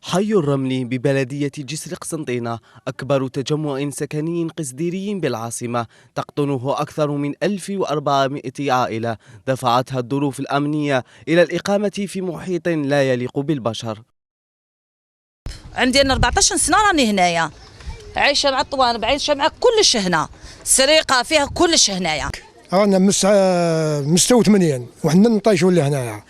حي الرمل ببلدية جسر قسنطينة أكبر تجمع سكني قسديري بالعاصمة، تقطنه أكثر من 1400 عائلة دفعتها الظروف الأمنية إلى الإقامة في محيط لا يليق بالبشر. عندي أنا 14 سنة راني هنايا عايشة مع الطوان، عايشة مع كلش هنا، سرقة فيها كلش هنايا. رانا مستوثمنين وحنا نطيشوا اللي هنايا،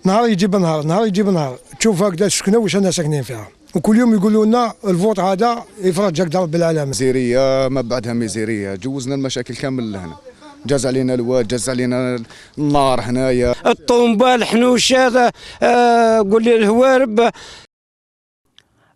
نهار يجيب نهار، نهار يجيب نهار، تشوف هكذا سكنوا واش انا ساكنين فيها، وكل يوم يقولوا لنا الفوت هذا يفرج هكذا رب العالمين. ميزيريه ما بعدها ميزيريه، جوزنا المشاكل كامل لهنا، جاز علينا الواد، جاز علينا النار هنايا، الطومبه الحنوشه، قول لي الهوارب.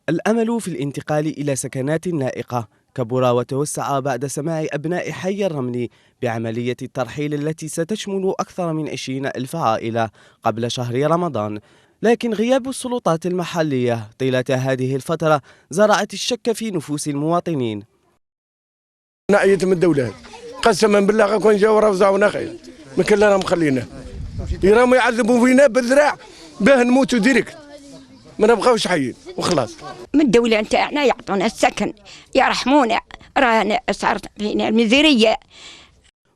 الأمل في الانتقال إلى سكنات لائقة كبر وتوسع بعد سماع أبناء حي الرمل بعملية الترحيل التي ستشمل أكثر من 20,000 عائلة قبل شهر رمضان، لكن غياب السلطات المحلية طيلة هذه الفترة زرعت الشك في نفوس المواطنين. نعيت من الدولة قسما بالله غنكون جاو رافزاونا خير ما كان راهم مخلينا، راهم يعذبوا فينا بالذراع باه نموتوا ديريكت، ما نبقاوش حيين وخلاص. من الدولة نتاعنا يعطونا السكن، يرحمونا، رانا صارت فينا الميزيرية.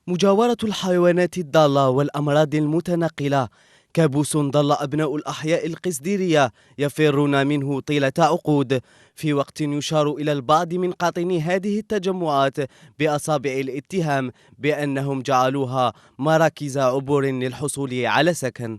مجاورة الحيوانات الضالة والأمراض المتنقلة كابوس ظل أبناء الأحياء القسديرية يفرون منه طيلة عقود، في وقت يشار إلى البعض من قاطني هذه التجمعات بأصابع الاتهام بأنهم جعلوها مراكز عبور للحصول على سكن.